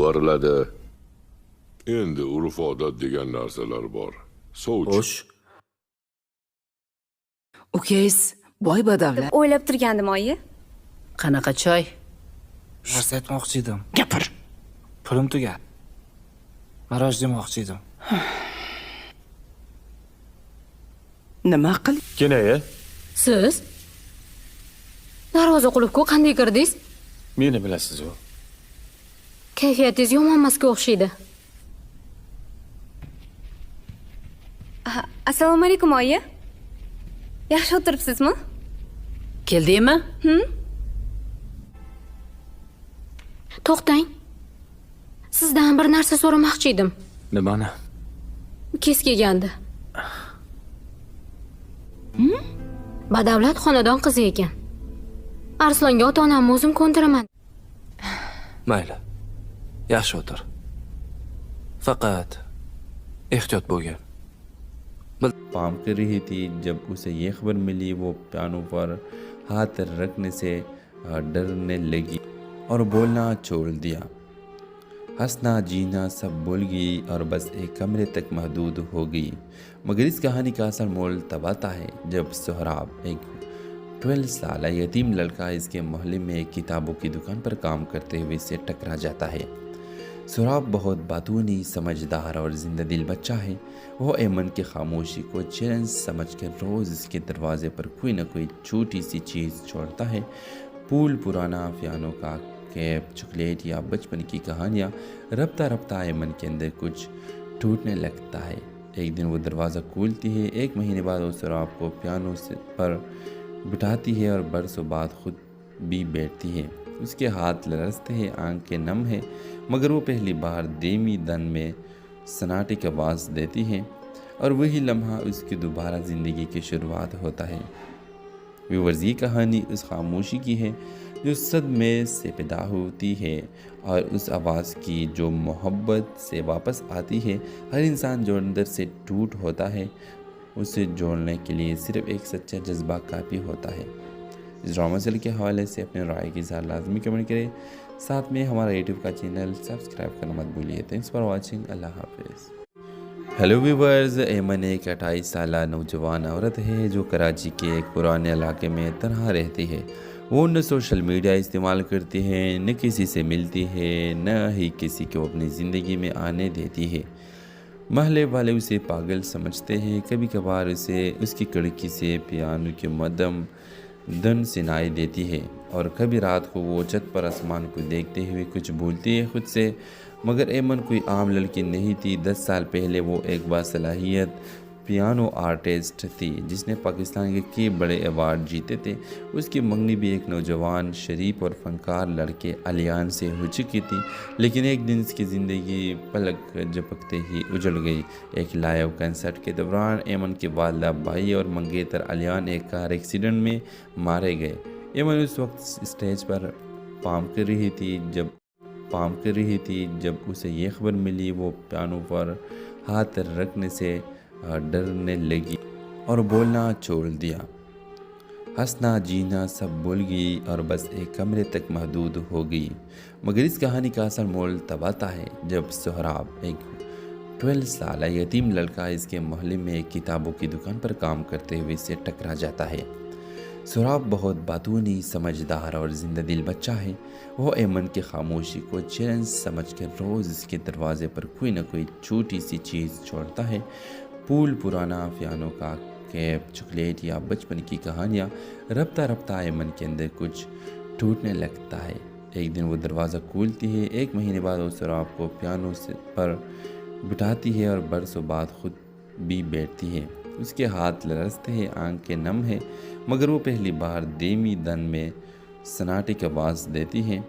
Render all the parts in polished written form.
suvariladi. Endi urf odat degan narsalar bor. Sovchi. Xo'sh. Ukangiz boy badavlat. O'ylab turgandim, oyi. Qanaqa choy? Narsa aytmoqchi edim. Gapir. Pulim tugar. Maroj demoqchi edim. Nima qil? Kenaya, Siz? Darvoza qulfga qanday kirdingiz? meni bilasiz-ku. Kayfiyatingiz yomonmasga o'xshaydi. Assalomu alaykum, oyi. Yaxshi o'tiribsizmi? Keldingmi? To'xtang. Sizdan bir narsa so'ramoqchi edim. Nimani? Kes kelgandi. Badavlat xonadon qizi ekan. Arslonga ota-onamni o'zim ko'ndiraman. Mayli. Yaxshi o'tir. Faqat ehtiyot bo'lgin. काम कर रही थी जब उसे ये खबर मिली। वो piano पर हाथ रखने से डरने लगी और बोलना छोड़ दिया। हंसना जीना सब भूल गई और बस एक कमरे तक महदूद हो गई। मगर इस कहानी का असल मोल तब आता है जब सोहराब, एक 12 साल यतीम लड़का, इसके मोहल्ले में एक किताबों की दुकान पर काम करते हुए इससे टकरा जाता है। सोहराब बहुत बातूनी, समझदार और जिंदा दिल बच्चा है। वो ऐमन की खामोशी को चैलेंज समझकर रोज़ इसके दरवाजे पर कोई न कोई छोटी सी चीज़ छोड़ता है। फूल, पुराना पियानो का कैप, चॉकलेट या बचपन की कहानियाँ। रफ्ता रफ्ता ऐमन के अंदर कुछ टूटने लगता है। एक दिन वो दरवाज़ा खोलती है। 1 महीने बाद वो सोहराब को पियानो पर बिठाती है और बरसों बाद खुद भी बैठती है। उसके हाथ लरसते हैं, आंखें नम है, मगर वो पहली बार धीमी धन में सन्नाटे की आवाज़ देती है और वही लम्हा उसकी दोबारा ज़िंदगी की शुरुआत होता है। व्यूअर्स, ये कहानी उस खामोशी की है जो सदमे से पैदा होती है और उस आवाज़ की जो मोहब्बत से वापस आती है। हर इंसान जो अंदर से टूट होता है, उसे जोड़ने के लिए सिर्फ एक सच्चा जज्बा काफ़ी होता है। इस ड्रामा सीरियल के हवाले से अपने राय के साथ लाजमी कमेंट करें। साथ में हमारा यूट्यूब का चैनल सब्सक्राइब करना मत भूलिए। Thanks for watching. अल्लाह हाफिज़। हेलो व्यूवर्स, ऐमन एक 28 साल नौजवान औरत है जो कराची के एक पुराने इलाके में तनहा रहती है। वो न सोशल मीडिया इस्तेमाल करती है, न किसी से मिलती है, न ही किसी को अपनी ज़िंदगी में आने देती है। महल्ले वाले उसे पागल समझते हैं। कभी कभार उसे उसकी खिड़की से पियानो के मदम धन सुनाई देती है और कभी रात को वो छत पर आसमान को देखते हुए कुछ भूलती है खुद से। मगर ऐमन कोई आम लड़की नहीं थी। 10 साल पहले वो एक बासलाहियत पियानो आर्टिस्ट थी जिसने पाकिस्तान के कई बड़े अवार्ड जीते थे। उसकी मंगनी भी एक नौजवान, शरीफ और फनकार लड़के अलियान से हो चुकी थी। लेकिन एक दिन इसकी ज़िंदगी पलक झपकते ही उजड़ गई। एक लाइव कंसर्ट के दौरान ऐमन के वालिदा, भाई और मंगेतर अलियान एक कार एक्सीडेंट में मारे गए। ऐमन उस वक्त स्टेज पर पाम कर रही थी जब उसे ये खबर मिली। वो पियानो पर हाथ रखने से डरने लगी और बोलना छोड़ दिया। हंसना जीना सब भूल गई और बस एक कमरे तक महदूद हो गई। मगर इस कहानी का असल मोल तब आता है जब सोहराब, एक 12 साल यतीम लड़का, इसके मोहल्ले में एक किताबों की दुकान पर काम करते हुए इससे टकरा जाता है। सोहराब बहुत बातूनी, समझदार और जिंदा दिल बच्चा है। वो ऐमन की खामोशी को चैलेंज समझकर रोज़ इसके दरवाजे पर कोई न कोई छोटी सी चीज़ छोड़ता है। फूल, पुराना पियानो का कैप, चॉकलेट या बचपन की कहानियाँ। रफ्ता रफ्ता ऐमन के अंदर कुछ टूटने लगता है। एक दिन वो दरवाज़ा खोलती है। 1 महीने बाद वो सोहराब को पियानो पर बिठाती है और बरसों बाद खुद भी बैठती है। उसके हाथ लरसते हैं, आंखें नम है, मगर वो पहली बार धीमी धन में सन्नाटे की आवाज़ देती है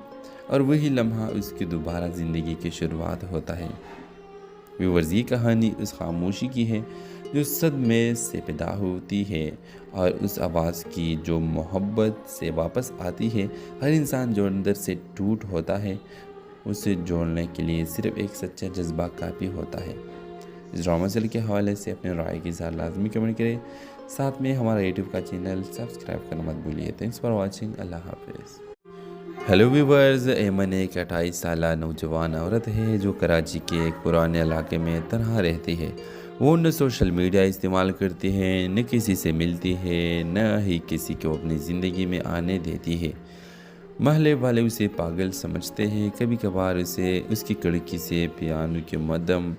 और वही लम्हा उसकी दोबारा ज़िंदगी की शुरुआत होता है। व्यूअर्स, ये कहानी उस खामोशी की है जो सदमे से पैदा होती है और उस आवाज़ की जो मोहब्बत से वापस आती है। हर इंसान जो अंदर से टूट होता है, उसे जोड़ने के लिए सिर्फ एक सच्चा जज्बा काफ़ी होता है। इस ड्रामा सीरियल के हवाले से अपने राय के साथ लाजमी कमेंट करें। साथ में हमारा यूट्यूब का चैनल सब्सक्राइब करना मत भूलिए। Thanks for watching. अल्लाह हाफिज़। हेलो व्यूवर्स, एमन एक 28 साल नौजवान औरत है जो कराची के एक पुराने इलाके में तनहा रहती है। वो न सोशल मीडिया इस्तेमाल करती है, न किसी से मिलती है, न ही किसी को अपनी ज़िंदगी में आने देती है। महल्ले वाले उसे पागल समझते हैं। कभी कभार उसे उसकी खिड़की से पियानो की मदम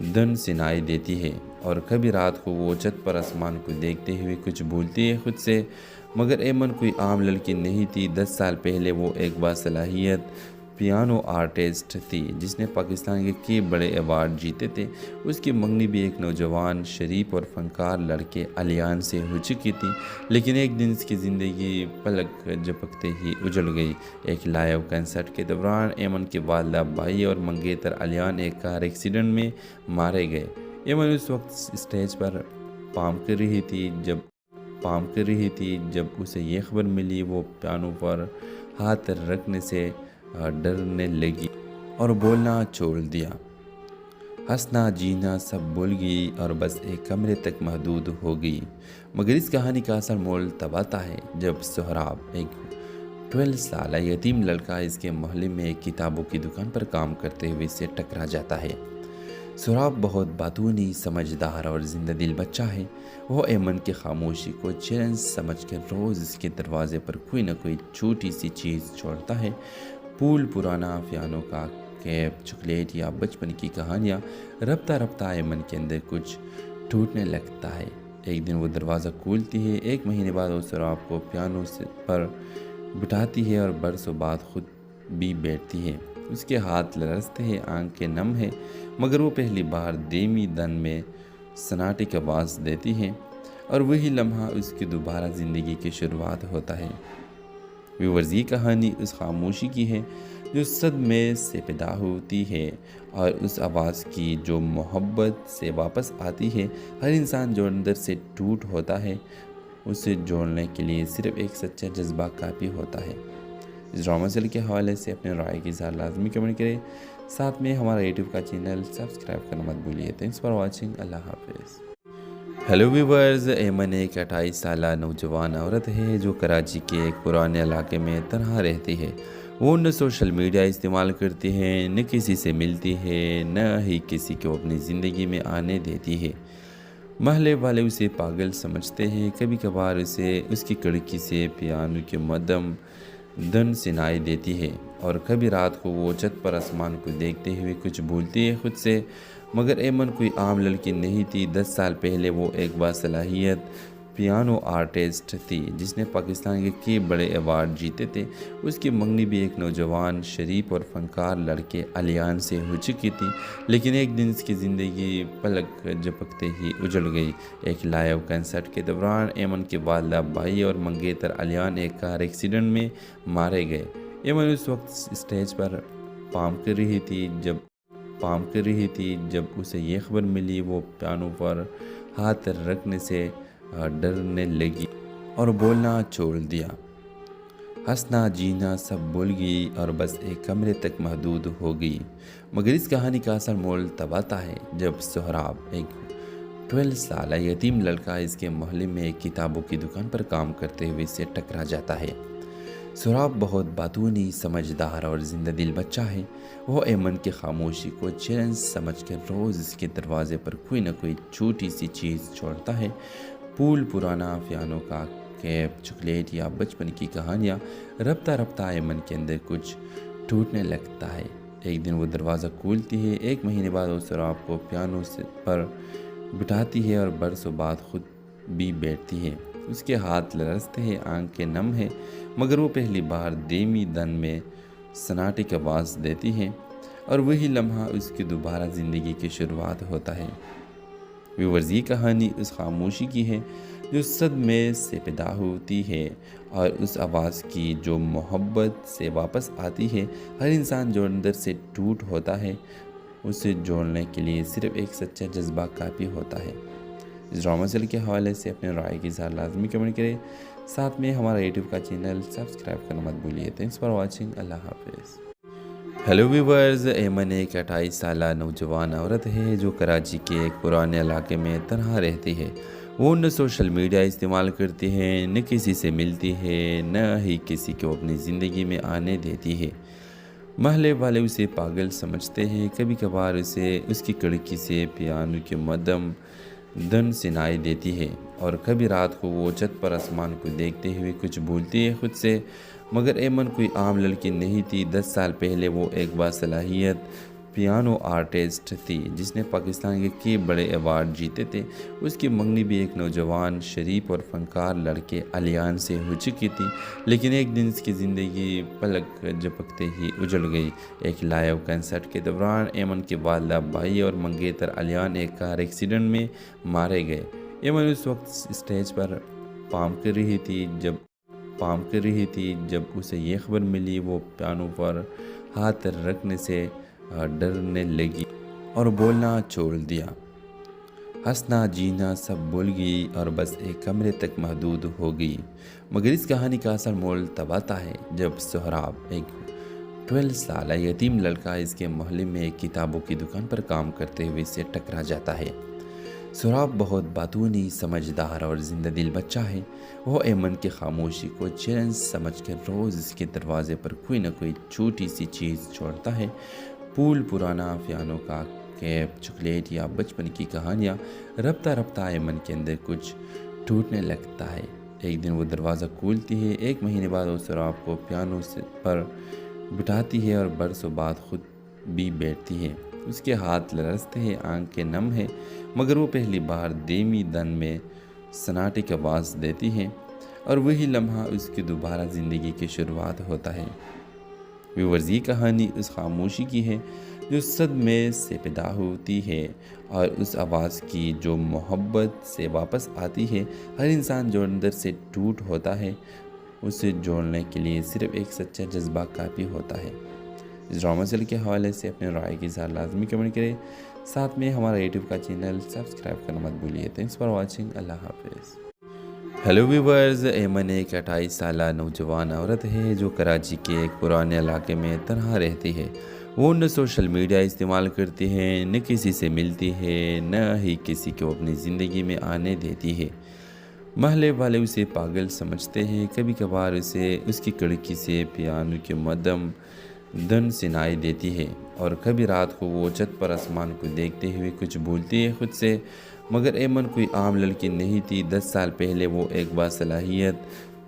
धुन सुनाई देती है और कभी रात को वो छत पर आसमान को देखते हुए कुछ भूलती है खुद से। मगर एमन कोई आम लड़की नहीं थी। 10 साल पहले वो एक बासलाहियत पियानो आर्टिस्ट थी जिसने पाकिस्तान के कई बड़े अवार्ड जीते थे। उसकी मंगनी भी एक नौजवान शरीफ और फनकार लड़के अलियान से हो चुकी थी, लेकिन एक दिन इसकी ज़िंदगी पलक झपकते ही उजड़ गई। एक लाइव कंसर्ट के दौरान एमन के वालिदा भाई और मंगेतर अलियान एक कार एक्सीडेंट में मारे गए। एमन उस वक्त स्टेज पर पाम कर रही थी जब उसे ये खबर मिली। वो पियानो पर हाथ रखने से डरने लगी और बोलना छोड़ दिया। हंसना जीना सब भूल गई और बस एक कमरे तक महदूद हो गई। मगर इस कहानी का असल मोल तब आता है जब सोहराब, एक 12 साल यतीम लड़का, इसके मोहल्ले में एक किताबों की दुकान पर काम करते हुए इससे टकरा जाता है। सोहराब बहुत बातूनी, समझदार और जिंदा दिल बच्चा है। वो एमन की खामोशी को चैलेंज समझकर रोज़ इसके दरवाजे पर कोई ना कोई छोटी सी चीज़ छोड़ता है। फूल, पुराना पियानो का कैप, चॉकलेट या बचपन की कहानियाँ। रफ्ता रफ्ता एमन के अंदर कुछ टूटने लगता है। एक दिन वो दरवाज़ा खोलती है। 1 महीने बाद वो सोहराब को पियानो पर बिठाती है और बरसों बाद खुद भी बैठती है। उसके हाथ लरसते हैं, आंखें नम है, मगर वो पहली बार धीमी दन में सन्नाटे की आवाज़ देती है और वही लम्हा उसकी दोबारा ज़िंदगी की शुरुआत होता है। व्यूअर्स, ये कहानी उस खामोशी की है जो सदमे से पैदा होती है और उस आवाज़ की जो मोहब्बत से वापस आती है। हर इंसान जो अंदर से टूट होता है, उसे जोड़ने के लिए सिर्फ एक सच्चा जज्बा काफ़ी होता है। इस ड्रामा सीरियल के हवाले से अपने राय की इज़हार लाजमी कमेंट करें। साथ में हमारा यूट्यूब का चैनल सब्सक्राइब करना मत भूलिए। Thanks for watching. अल्लाह हाफिज़। हेलो व्यूवर्स, एमन एक 28 साल नौजवान औरत है जो कराची के एक पुराने इलाके में तनहा रहती है। वो न सोशल मीडिया इस्तेमाल करती है, न किसी से मिलती है, न ही किसी को अपनी ज़िंदगी में आने देती है। महल्ले वाले उसे पागल समझते हैं। कभी कभार उसे उसकी खिड़की से पियानो की मदम धुन सुनाई देती है और कभी रात को वो छत पर आसमान को देखते हुए कुछ भूलती है खुद से। मगर एमन कोई आम लड़की नहीं थी। 10 साल पहले वो एक बासलाहियत पियानो आर्टिस्ट थी जिसने पाकिस्तान के कई बड़े अवार्ड जीते थे। उसकी मंगनी भी एक नौजवान शरीफ और फनकार लड़के अलियान से हो चुकी थी, लेकिन एक दिन इसकी ज़िंदगी पलक झपकते ही उजड़ गई। एक लाइव कंसर्ट के दौरान एमन के वालिदा भाई और मंगेतर अलियान एक कार एक्सीडेंट में मारे गए। एमन उस वक्त स्टेज पर पाम कर रही थी जब उसे ये खबर मिली। वो पियानो पर हाथ रखने से डरने लगी और बोलना छोड़ दिया। हंसना जीना सब भूल गई और बस एक कमरे तक महदूद हो गई। मगर इस कहानी का असल मोल तब आता है जब सोहराब, एक 12 साल यतीम लड़का, इसके मोहल्ले में एक किताबों की दुकान पर काम करते हुए इससे टकरा जाता है। सोहराब बहुत बातूनी, समझदार और जिंदा दिल बच्चा है। वो एमन की खामोशी को चैलेंज समझकर रोज़ इसके दरवाजे पर कोई ना कोई छोटी सी चीज़ छोड़ता है। फूल, पुराना पियानो का कैप, चॉकलेट या बचपन की कहानियाँ। रफ्ता रफ्ता एमन के अंदर कुछ टूटने लगता है। एक दिन वो दरवाज़ा खोलती है। 1 महीने बाद वो सोहराब को पियानो पर बिठाती है और बरसों बाद खुद भी बैठती है। उसके हाथ लरसते हैं, आंखें नम है, मगर वो पहली बार धीमी दन में सन्नाटे की आवाज़ देती है और वही लम्हा उसकी दोबारा ज़िंदगी की शुरुआत होता है। व्यूअर्स, ये कहानी उस खामोशी की है जो सदमे से पैदा होती है और उस आवाज़ की जो मोहब्बत से वापस आती है। हर इंसान जो अंदर से टूट होता है, उसे जोड़ने के लिए सिर्फ एक सच्चा जज्बा काफ़ी होता है। इस ड्रामा सीरियल के हवाले से अपने राय की इज़हार लाजमी कमेंट करें। साथ में हमारा यूट्यूब का चैनल सब्सक्राइब करना मत भूलिए। Thanks for watching. अल्लाह हाफिज़। हेलो व्यूवर्स, एमन एक 28 साल नौजवान औरत है जो कराची के एक पुराने इलाके में तनहा रहती है। वो न सोशल मीडिया इस्तेमाल करती है, न किसी से मिलती है, न ही किसी को अपनी ज़िंदगी में आने देती है। महल्ले वाले उसे पागल समझते हैं। कभी कभार उसे उसकी खिड़की से पियानो की मध्यम धुन सुनाई देती है और कभी रात को वो छत पर आसमान को देखते हुए कुछ भूलती है खुद से। मगर एमन कोई आम लड़की नहीं थी। 10 साल पहले वो एक बासलाहियत पियानो आर्टिस्ट थी जिसने पाकिस्तान के कई बड़े अवार्ड जीते थे। उसकी मंगनी भी एक नौजवान शरीफ और फनकार लड़के अलियान से हो चुकी थी। लेकिन एक दिन उसकी ज़िंदगी पलक झपकते ही उजड़ गई। एक लाइव कंसर्ट के दौरान एमन के वालिदा भाई और मंगेतर अलियान एक कार एक्सीडेंट में मारे गए। एमन उस वक्त स्टेज पर पाम कर रही थी जब उसे ये खबर मिली। वो पियानो पर हाथ रखने से डरने लगी और बोलना छोड़ दिया। हंसना जीना सब भूल गई और बस एक कमरे तक महदूद हो गई। मगर इस कहानी का असल मोल तब आता है जब सोहराब, एक 12 साल यतीम लड़का, इसके मोहल्ले में एक किताबों की दुकान पर काम करते हुए इससे टकरा जाता है। सोहराब बहुत बातूनी, समझदार और जिंदा दिल बच्चा है। वो एमन की खामोशी को चैलेंज समझकर रोज़ इसके दरवाजे पर कोई न कोई छोटी सी चीज़ छोड़ता है। फूल, पुराना पियानो का कैप, चॉकलेट या बचपन की कहानियाँ। रफ्ता रफ्ता एमन के अंदर कुछ टूटने लगता है। एक दिन वो दरवाज़ा खोलती है। 1 महीने बाद वो सोहराब को पियानो पर बिठाती है और बरसों बाद खुद भी बैठती है। उसके हाथ लरसते हैं, आंखें नम है, मगर वो पहली बार धीमी धन में सन्नाटे की आवाज़ देती है और वही लम्हा उसकी दोबारा ज़िंदगी की शुरुआत होता है। व्यूअर्स, ये कहानी उस खामोशी की है जो सदमे से पैदा होती है और उस आवाज़ की जो मोहब्बत से वापस आती है। हर इंसान जो अंदर से टूट होता है, उसे जोड़ने के लिए सिर्फ एक सच्चा जज्बा काफ़ी होता है। इस ड्रामा सीरियल के हवाले से अपने राय की इज़हार लाजमी कमेंट करें। साथ में हमारा यूट्यूब का चैनल सब्सक्राइब करना मत भूलिए। Thanks for watching. अल्लाह हाफिज़। हेलो व्यूवर्स, एमन एक 28 साल नौजवान औरत है जो कराची के एक पुराने इलाके में तनहा रहती है। वो न सोशल मीडिया इस्तेमाल करती है, न किसी से मिलती है, न ही किसी को अपनी ज़िंदगी में आने देती है। महल्ले वाले उसे पागल समझते हैं। कभी कभार उसे उसकी खिड़की से पियानो की मध्यम धुन सुनाई देती है और कभी रात को वो छत पर आसमान को देखते हुए कुछ भूलती है खुद से। मगर एमन कोई आम लड़की नहीं थी। 10 साल पहले वो एक बासलाहियत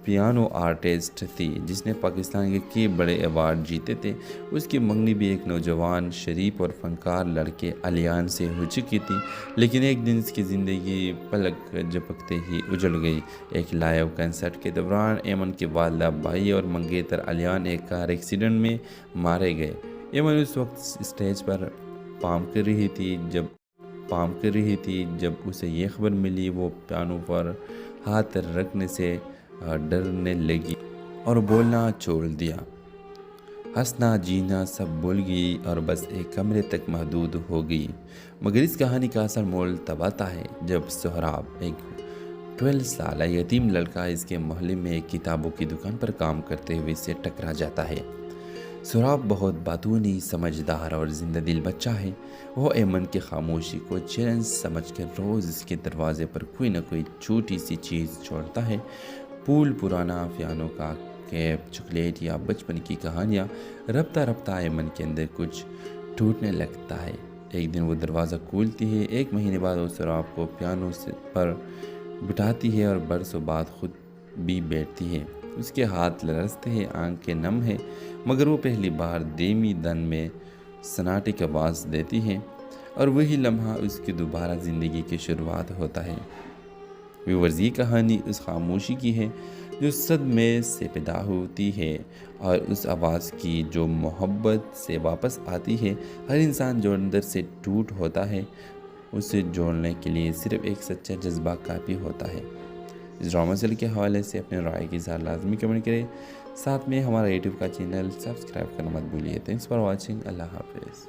पियानो आर्टिस्ट थी जिसने पाकिस्तान के कई बड़े अवार्ड जीते थे। उसकी मंगनी भी एक नौजवान शरीफ और फनकार लड़के अलियान से हो चुकी थी। लेकिन एक दिन उसकी ज़िंदगी पलक झपकते ही उजड़ गई। एक लाइव कंसर्ट के दौरान एमन के वालिदा भाई और मंगेतर अलियान एक कार एक्सीडेंट में मारे गए। एमन उस वक्त स्टेज पर पाम कर रही थी जब उसे ये खबर मिली। वो पियानो पर हाथ रखने से डरने लगी और बोलना छोड़ दिया। हंसना जीना सब भूल गई और बस एक कमरे तक महदूद हो गई। मगर इस कहानी का असल मोल तब आता है जब सोहराब, एक 12 साल यतीम लड़का, इसके मोहल्ले में एक किताबों की दुकान पर काम करते हुए इससे टकरा जाता है। सोहराब बहुत बातूनी, समझदार और जिंदा दिल बच्चा है। वो एमन की खामोशी को चैलेंज समझकर रोज़ इसके दरवाजे पर कोई न कोई छोटी सी चीज़ छोड़ता है। फूल, पुराना पियानो का कैप, चॉकलेट या बचपन की कहानियाँ। रफ्ता रफ्ता एमन के अंदर कुछ टूटने लगता है। एक दिन वो दरवाज़ा खोलती है। 1 महीने बाद वो सोहराब को पियानो पर बिठाती है और बरसों बाद खुद भी बैठती है। उसके हाथ लरसते हैं, आंखें नम है, मगर वो पहली बार धीमी धन में सन्नाटे की आवाज़ देती है और वही लम्हा उसकी दोबारा ज़िंदगी की शुरुआत होता है। व्यूअर्स, ये कहानी उस खामोशी की है जो सदमे से पैदा होती है और उस आवाज़ की जो मोहब्बत से वापस आती है। हर इंसान जो अंदर से टूट होता है, उसे जोड़ने के लिए सिर्फ एक सच्चा जज्बा काफ़ी होता है। इस ड्रामा सीरियल के हवाले से अपने राय की इज़हार लाजमी कमेंट करें। साथ में हमारा यूट्यूब का चैनल सब्सक्राइब करना मत भूलिए। Thanks for watching. अल्लाह हाफिज़।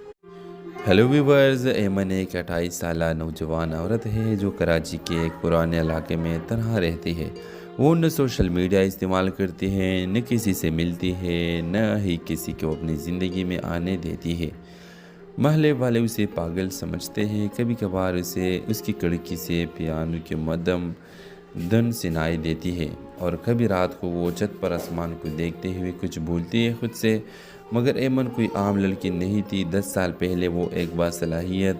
हेलो व्यूवर्स, एमन एक 28 साल नौजवान औरत है जो कराची के एक पुराने इलाके में तनहा रहती है। वो न सोशल मीडिया इस्तेमाल करती है, न किसी से मिलती है, न ही किसी को अपनी ज़िंदगी में आने देती है। محلے والے اسے پاگل سمجھتے ہیں، کبھی کبھار اسے اس کی کڑکی سے پیانو کے مدم دھن سنائی دیتی ہے، اور کبھی رات کو وہ چھت پر آسمان کو دیکھتے ہوئے کچھ بھولتی ہے خود سے۔ مگر ایمن کوئی عام لڑکی نہیں تھی۔ 10 سال پہلے وہ ایک باصلاحیت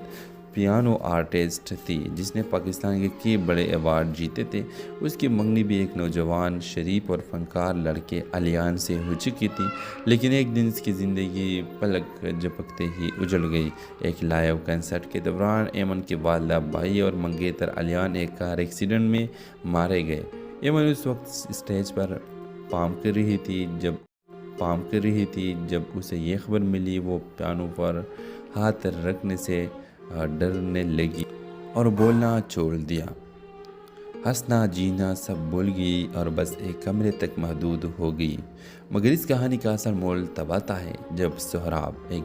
پیانو آرٹسٹ تھی جس نے پاکستان کے کئی بڑے ایوارڈ جیتے تھے۔ اس کی منگنی بھی ایک نوجوان شریف اور فنکار لڑکے علیان سے ہو چکی تھی، لیکن ایک دن اس کی زندگی پلک جھپکتے ہی اجڑ گئی۔ ایک لائیو کنسرٹ کے دوران ایمن کے والدہ بھائی اور منگیتر علیان ایک کار ایکسیڈنٹ میں مارے گئے۔ ایمن اس وقت اسٹیج پر پام کر رہی تھی جب اسے یہ خبر ملی۔ وہ پیانو پر ہاتھ رکھنے سے ڈرنے لگی اور بولنا چھوڑ دیا۔ ہنسنا جینا سب بھول گئی اور بس ایک کمرے تک محدود ہو گئی۔ مگر اس کہانی کا اصل مول تب آتا ہے جب سہراب، ایک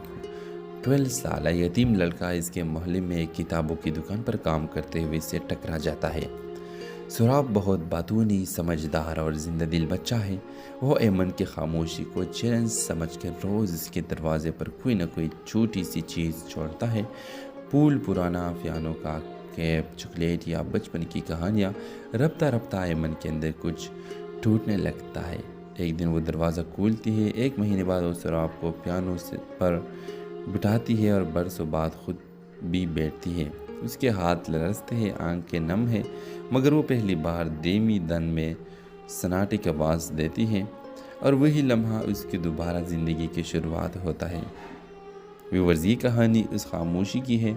12 سالہ یتیم لڑکا اس کے محلے میں ایک کتابوں کی دکان پر کام کرتے ہوئے اسے ٹکرا جاتا ہے۔ سہراب بہت باتونی، سمجھدار اور زندہ دل بچہ ہے۔ وہ ایمن کی خاموشی کو چیلنج سمجھ کر روز اس کے دروازے پر کوئی نہ کوئی چھوٹی سی چیز چھوڑتا ہے۔ پھول، پرانا پیانو کا کیپ، چاکلیٹ یا بچپن کی کہانیاں۔ رفتہ ایمن کے اندر کچھ ٹوٹنے لگتا ہے۔ ایک دن وہ دروازہ کھولتی ہے۔ 1 مہینے بعد وہ سہراب کو پیانو پر بٹھاتی ہے اور برسوں بعد خود بھی بیٹھتی ہے۔ اس کے ہاتھ لرزتے ہیں، آنکھیں نم ہیں، مگر وہ پہلی بار دھیمی دن میں سناٹے کی آواز دیتی ہے، اور وہی لمحہ اس کی دوبارہ زندگی کی شروعات ہوتا ہے۔ ویورز، یہ کہانی اس خاموشی کی ہے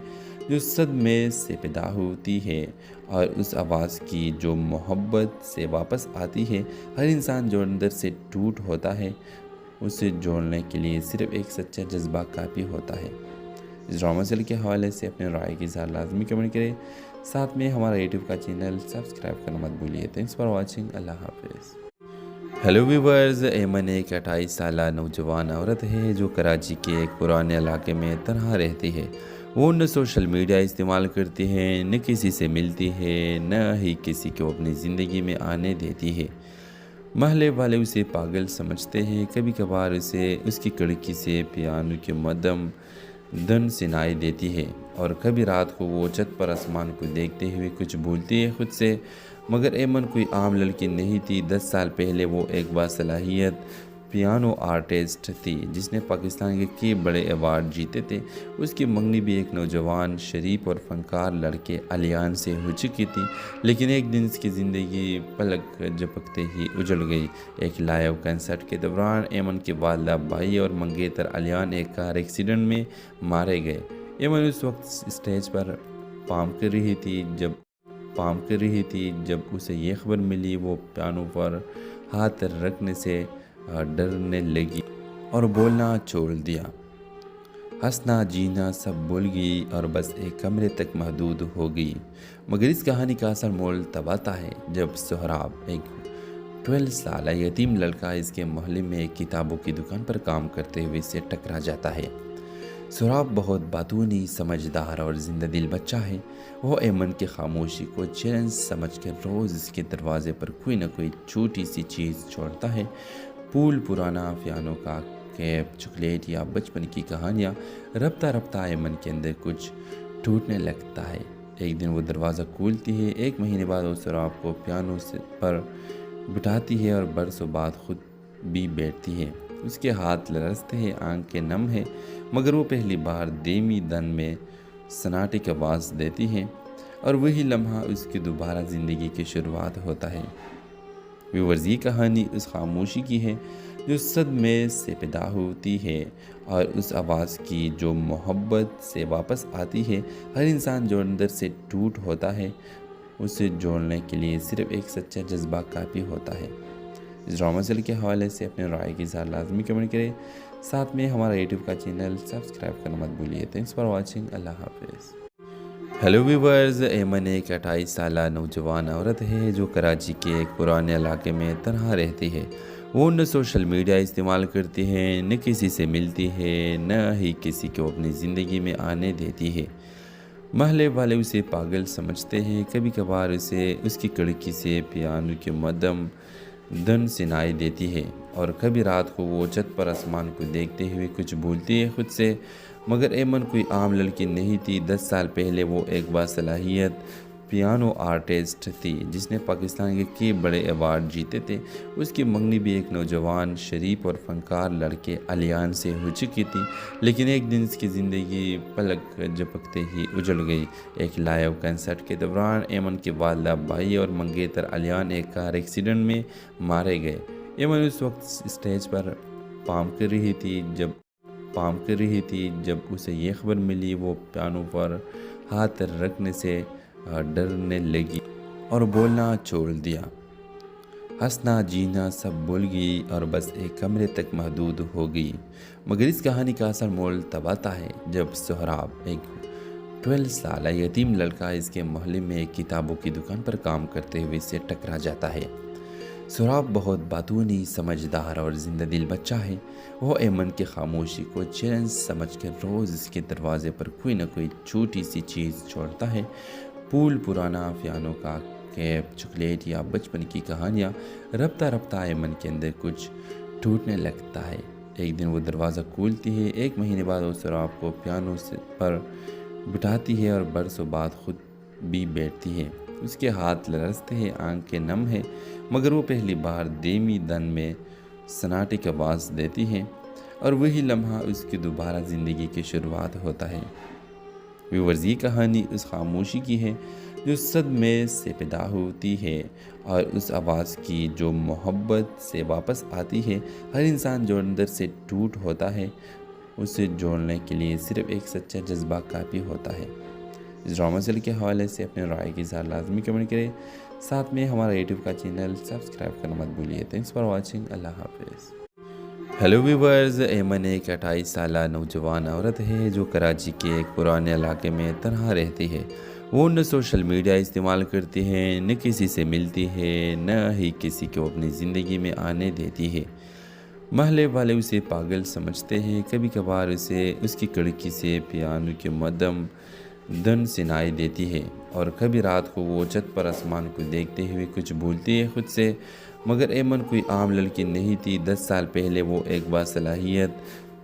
جو صدمے سے پیدا ہوتی ہے، اور اس آواز کی جو محبت سے واپس آتی ہے۔ ہر انسان جو اندر سے ٹوٹ ہوتا ہے، اسے جوڑنے کے لیے صرف ایک سچا جذبہ کافی ہوتا ہے۔ اس ڈرامہ سیل کے حوالے سے اپنے رائے کی اظہار لازمی کمنٹ کریں، ساتھ میں ہمارا یوٹیوب کا چینل سبسکرائب کرنا مت بھولیے۔ تھینکس فار واچنگ، اللہ حافظ۔ ہیلو ویورز، ایمن ایک 28 سالہ نوجوان عورت ہے جو کراچی کے ایک پرانے علاقے میں تنہا رہتی ہے۔ وہ نہ سوشل میڈیا استعمال کرتی ہے، نہ کسی سے ملتی ہے، نہ ہی کسی کو اپنی زندگی میں آنے دیتی ہے۔ محلے والے اسے پاگل سمجھتے ہیں، کبھی کبھار اسے اس کی کڑکی سے پیانو کے مدم دھن سنائی دیتی ہے، اور کبھی رات کو وہ چھت پر آسمان کو دیکھتے ہوئے کچھ بھولتی ہے خود سے۔ مگر ایمن کوئی عام لڑکی نہیں تھی۔ 10 سال پہلے وہ ایک باصلاحیت پیانو آرٹسٹ تھی جس نے پاکستان کے کئی بڑے ایوارڈ جیتے تھے۔ اس کی منگنی بھی ایک نوجوان شریف اور فنکار لڑکے علیان سے ہو چکی تھی، لیکن ایک دن اس کی زندگی پلک جھپکتے ہی اجڑ گئی۔ ایک لائیو کنسرٹ کے دوران ایمن کے والدہ بھائی اور منگیتر علیان ایک کار ایکسیڈنٹ میں مارے گئے۔ ایمن اس وقت اسٹیج پر پام کر رہی تھی جب اسے یہ خبر ملی۔ وہ پیانو پر ہاتھ رکھنے سے ڈرنے لگی اور بولنا چھوڑ دیا۔ ہنسنا جینا سب بھول گئی اور بس ایک کمرے تک محدود ہو گئی۔ مگر اس کہانی کا اصل مول تب آتا ہے جب سہراب، ایک 12 سالہ یتیم لڑکا اس کے محلے میں ایک کتابوں کی دکان پر کام کرتے ہوئے اسے ٹکرا جاتا ہے۔ سہراب بہت باتونی، سمجھدار اور زندہ دل بچہ ہے۔ وہ ایمن کی خاموشی کو چیلنج سمجھ کر روز اس کے دروازے پر کوئی نہ کوئی چھوٹی سی چیز چھوڑتا ہے۔ پھول، پرانا پیانو کا کیپ، چاکلیٹ یا بچپن کی کہانیاں۔ رفتہ ایمن کے اندر کچھ ٹوٹنے لگتا ہے۔ ایک دن وہ دروازہ کھولتی ہے۔ 1 مہینے بعد وہ سہراب کو پیانو پر بٹھاتی ہے اور برسوں بعد خود بھی بیٹھتی ہے۔ اس کے ہاتھ لرزتے ہیں، آنکھیں نم ہیں، مگر وہ پہلی بار دھیمی دن میں سناٹے کی آواز دیتی ہے، اور وہی لمحہ اس کی دوبارہ زندگی کی شروعات ہوتا ہے۔ ویورز، یہ کہانی اس خاموشی کی ہے جو صدمے سے پیدا ہوتی ہے، اور اس آواز کی جو محبت سے واپس آتی ہے۔ ہر انسان جو اندر سے ٹوٹ ہوتا ہے، اسے جوڑنے کے لیے صرف ایک سچا جذبہ کافی ہوتا ہے۔ اس ڈرامہ سیل کے حوالے سے اپنے رائے کی اظہار لازمی کمنٹ کریں، ساتھ میں ہمارا یوٹیوب کا چینل سبسکرائب کرنا مت بھولیے۔ تھینکس فار واچنگ، اللہ حافظ۔ ہیلو ویورز، ایمن ایک 28 سالہ نوجوان عورت ہے جو کراچی کے ایک پرانے علاقے میں تنہا رہتی ہے۔ وہ نہ سوشل میڈیا استعمال کرتی ہے، نہ کسی سے ملتی ہے، نہ ہی کسی کو اپنی زندگی میں آنے دیتی ہے۔ محلے والے اسے پاگل سمجھتے ہیں، کبھی کبھار اسے اس کی کڑکی سے پیانو کے مدم دھن سنائی دیتی ہے، اور کبھی رات کو وہ چھت پر آسمان کو دیکھتے ہوئے کچھ بھولتی ہے خود سے، مگر ایمن کوئی عام لڑکی نہیں تھی۔ 10 سال پہلے وہ ایک باصلاحیت پیانو آرٹسٹ تھی جس نے پاکستان کے کئی بڑے ایوارڈ جیتے تھے۔ اس کی منگنی بھی ایک نوجوان شریف اور فنکار لڑکے الیان سے ہو چکی تھی، لیکن ایک دن اس کی زندگی پلک جھپکتے ہی اجڑ گئی۔ ایک لائیو کنسرٹ کے دوران ایمن کے والدہ بھائی اور منگیتر الیان ایک کار ایکسیڈنٹ میں مارے گئے۔ ایمن اس وقت اسٹیج پر پارفارم کر رہی تھی جب اسے یہ خبر ملی۔ وہ پیانو پر ہاتھ رکھنے سے ڈرنے لگی اور بولنا چھوڑ دیا۔ ہنسنا جینا سب بھول گئی اور بس ایک کمرے تک محدود ہو گئی۔ مگر اس کہانی کا اصل مول تب آتا ہے جب سہراب، ایک 12 سالہ یتیم لڑکا، اس کے محلے میں ایک کتابوں کی دکان پر کام کرتے ہوئے اسے ٹکرا جاتا ہے۔ سہراب بہت باتونی، سمجھدار اور زندہ دل بچہ ہے۔ وہ ایمن کی خاموشی کو چیلنج سمجھ کر روز اس کے دروازے پر کوئی نہ کوئی چھوٹی سی چیز چھوڑتا ہے۔ پھول، پرانا پیانو کا کیپ، چاکلیٹ یا بچپن کی کہانیاں۔ رفتہ رفتہ ایمن کے اندر کچھ ٹوٹنے لگتا ہے۔ ایک دن وہ دروازہ کھولتی ہے۔ 1 مہینے بعد وہ سہراب کو پیانو پر بٹھاتی ہے اور برسوں بعد خود بھی بیٹھتی ہے۔ اس کے ہاتھ لرزتے ہیں، آنکھیں نم ہیں، مگر وہ پہلی بار دھیمی دن میں سناٹے کی آواز دیتی ہے، اور وہی لمحہ اس کی دوبارہ زندگی کی شروعات ہوتا ہے۔ ویورز، یہ کہانی اس خاموشی کی ہے جو صدمے سے پیدا ہوتی ہے، اور اس آواز کی جو محبت سے واپس آتی ہے۔ ہر انسان جو اندر سے ٹوٹ ہوتا ہے، اسے جوڑنے کے لیے صرف ایک سچا جذبہ کافی ہوتا ہے۔ اس ڈرامہ سیل کے حوالے سے اپنے رائے کی اظہار لازمی کمنٹ کریں، ساتھ میں ہمارا یوٹیوب کا چینل سبسکرائب کرنا مت بھولیے۔ تھینکس فار واچنگ، اللہ حافظ۔ ہیلو ویورز، ایمن ایک 28 سالہ نوجوان عورت ہے جو کراچی کے ایک پرانے علاقے میں تنہا رہتی ہے۔ وہ نہ سوشل میڈیا استعمال کرتی ہے، نہ کسی سے ملتی ہے، نہ ہی کسی کو اپنی زندگی میں آنے دیتی ہے۔ محلے والے اسے پاگل سمجھتے ہیں۔ کبھی کبھار اسے اس کی کھڑکی سے پیانو کی مدھم دھن سنائی دیتی ہے، اور کبھی رات کو وہ چھت پر آسمان کو دیکھتے ہوئے کچھ بھولتی ہے خود سے، مگر ایمن کوئی عام لڑکی نہیں تھی۔ 10 سال پہلے وہ ایک باصلاحیت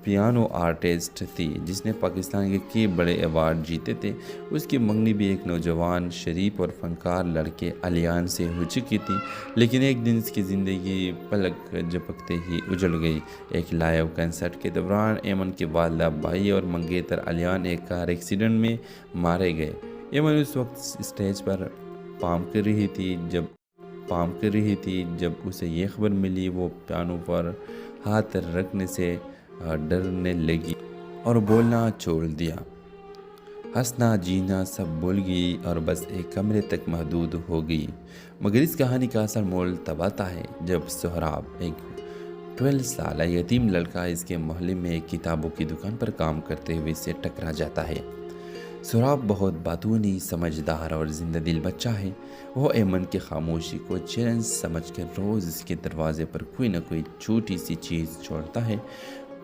پیانو آرٹسٹ تھی جس نے پاکستان کے کئی بڑے ایوارڈ جیتے تھے۔ اس کی منگنی بھی ایک نوجوان شریف اور فنکار لڑکے الیان سے ہو چکی تھی، لیکن ایک دن اس کی زندگی پلک جھپکتے ہی اجڑ گئی۔ ایک لائیو کنسرٹ کے دوران ایمن کے والدہ بھائی اور منگیتر الیان ایک کار ایکسیڈنٹ میں مارے گئے۔ ایمن اس وقت اسٹیج پر پارفارم کر رہی تھی جب اسے یہ خبر ملی۔ وہ پیانو پر ہاتھ رکھنے سے ڈرنے لگی اور بولنا چھوڑ دیا۔ ہنسنا جینا سب بھول گئی اور بس ایک کمرے تک محدود ہو گئی۔ مگر اس کہانی کا اصل مول تب آتا ہے جب سہراب، ایک 12 سالہ یتیم لڑکا، اس کے محلے میں ایک کتابوں کی دکان پر کام کرتے ہوئے اسے ٹکرا جاتا ہے۔ سہراب بہت باتونی، سمجھدار اور زندہ دل بچہ ہے۔ وہ ایمن کی خاموشی کو چیلنج سمجھ کر روز اس کے دروازے پر کوئی نہ کوئی چھوٹی سی چیز چھوڑتا ہے۔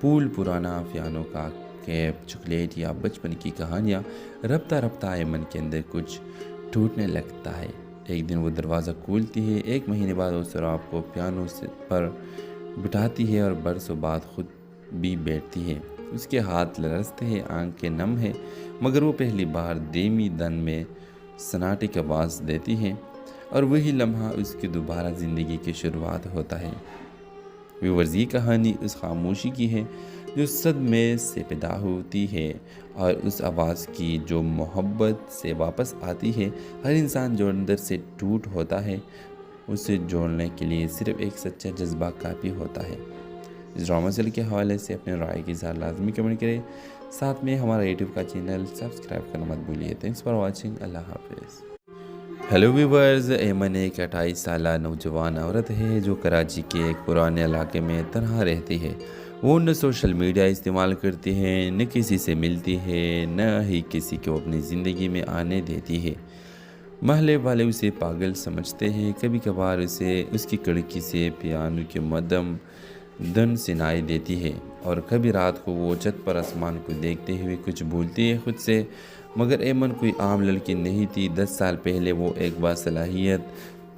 پھول، پرانا پیانو کا کیپ، چاکلیٹ یا بچپن کی کہانیاں۔ رفتہ رفتہ ایمن کے اندر کچھ ٹوٹنے لگتا ہے۔ ایک دن وہ دروازہ کھولتی ہے۔ 1 مہینے بعد وہ سہراب کو پیانو پر بٹھاتی ہے اور برسوں بعد خود بھی بیٹھتی ہے۔ اس کے ہاتھ لرزتے ہیں، آنکھیں نم ہیں، مگر وہ پہلی بار دھیمی دن میں سناٹے کی آواز دیتی ہے، اور وہی لمحہ اس کی دوبارہ زندگی کی شروعات ہوتا ہے۔ ویورز، یہ کہانی اس خاموشی کی ہے جو صدمے سے پیدا ہوتی ہے، اور اس آواز کی جو محبت سے واپس آتی ہے۔ ہر انسان جو اندر سے ٹوٹ ہوتا ہے، اسے جوڑنے کے لیے صرف ایک سچا جذبہ کافی ہوتا ہے۔ اس ڈرامہ سیل کے حوالے سے اپنے رائے کی اظہار لازمی کمنٹ کریں، ساتھ میں ہمارا یوٹیوب کا چینل سبسکرائب کرنا مت بھولیے۔ تھینکس فار واچنگ، اللہ حافظ۔ ہیلو ویورز، ایمن ایک 28 سالہ نوجوان عورت ہے جو کراچی کے ایک پرانے علاقے میں تنہا رہتی ہے۔ وہ نہ سوشل میڈیا استعمال کرتی ہے، نہ کسی سے ملتی ہے، نہ ہی کسی کو اپنی زندگی میں آنے دیتی ہے۔ محلے والے اسے پاگل سمجھتے ہیں۔ کبھی کبھار اسے اس کی کھڑکی سے پیانو کی مدھم دھن سنائی دیتی ہے، اور کبھی رات کو وہ چھت پر آسمان کو دیکھتے ہوئے کچھ بھولتی ہے خود سے، مگر ایمن کوئی عام لڑکی نہیں تھی۔ 10 سال پہلے وہ ایک باصلاحیت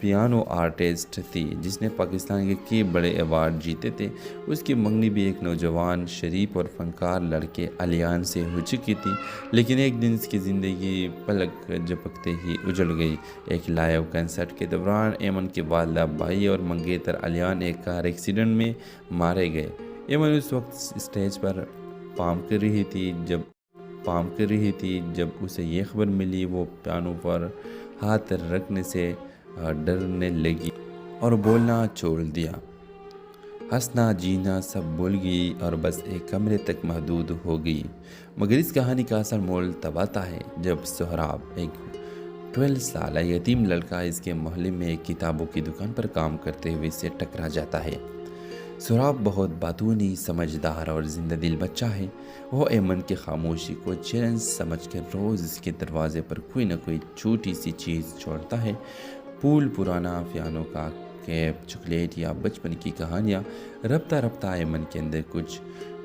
पियानो आर्टिस्ट थी जिसने पाकिस्तान के कई बड़े अवार्ड जीते थे। उसकी मंगनी भी एक नौजवान शरीफ और फनकार लड़के अलियान से हो चुकी थी, लेकिन एक दिन इसकी ज़िंदगी पलक झपकते ही उजड़ गई। एक लाइव कंसर्ट के दौरान एमन के वालिदा भाई और मंगेतर अलियान एक कार एक्सीडेंट में मारे गए। एमन उस वक्त स्टेज पर पाम कर रही थी जब उसे ये खबर मिली। वो पियानो पर हाथ रखने से डरने लगी और बोलना छोड़ दिया। हंसना जीना सब भूल गई और बस एक कमरे तक महदूद हो गई। मगर इस कहानी का असल मोल तब आता है जब सोहराब, एक 12 साल यतीम लड़का, इसके मोहल्ले में एक किताबों की दुकान पर काम करते हुए इससे टकरा जाता है। सोहराब बहुत बातूनी, समझदार और जिंदा दिल बच्चा है। वो एमन की खामोशी को चैलेंज समझकर रोज़ इसके दरवाजे पर कोई ना कोई छोटी सी चीज़ छोड़ता है। फूल, पुराना पियानो का कैप, चॉकलेट या बचपन की कहानियाँ। रफ्ता रफ्ता एमन के अंदर कुछ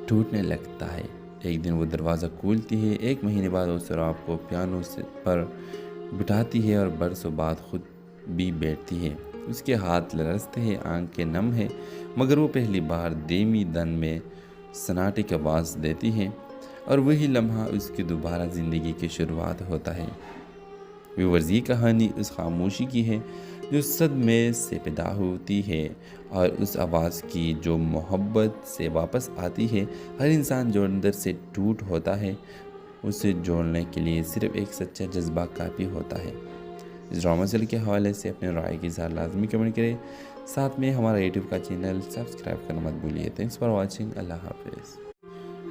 टूटने लगता है। एक दिन वो दरवाज़ा खोलती है। 1 महीने बाद वो सोहराब को पियानो पर बिठाती है और बरसों बाद खुद भी बैठती है। उसके हाथ लरसते हैं, आंखें नम है, मगर वो पहली बार धीमी दन में सन्नाटे की आवाज़ देती है और वही लम्हा उसकी दोबारा ज़िंदगी की शुरुआत होता है। व्यूअर्स, ये कहानी उस खामोशी की है जो सदमे से पैदा होती है और उस आवाज़ की जो मोहब्बत से वापस आती है। हर इंसान जो अंदर से टूट होता है, उसे जोड़ने के लिए सिर्फ एक सच्चा जज्बा काफ़ी होता है। इस ड्रामा सीरियल के हवाले से अपने राय की इज़हार लाजमी कमेंट करें। साथ में हमारा यूट्यूब का चैनल सब्सक्राइब करना मत भूलिए। Thanks for watching. अल्लाह हाफिज़।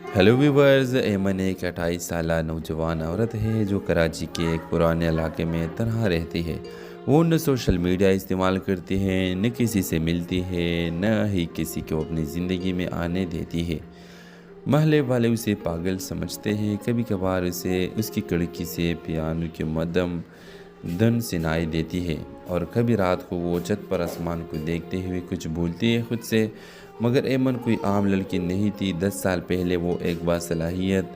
हेलो व्यूवर्स, एमन एक 28 साल नौजवान औरत है जो कराची के एक पुराने इलाके में तनहा रहती है। वो न सोशल मीडिया इस्तेमाल करती है, न किसी से मिलती है, न ही किसी को अपनी ज़िंदगी में आने देती है। महल्ले वाले उसे पागल समझते हैं। कभी कभार उसे उसकी खिड़की से पियानो के मदम धन सुनाई देती है और कभी रात को वो छत पर आसमान को देखते हुए कुछ भूलती है खुद से। मगर एमन कोई आम लड़की नहीं थी। 10 साल पहले वो एक बासलाहियत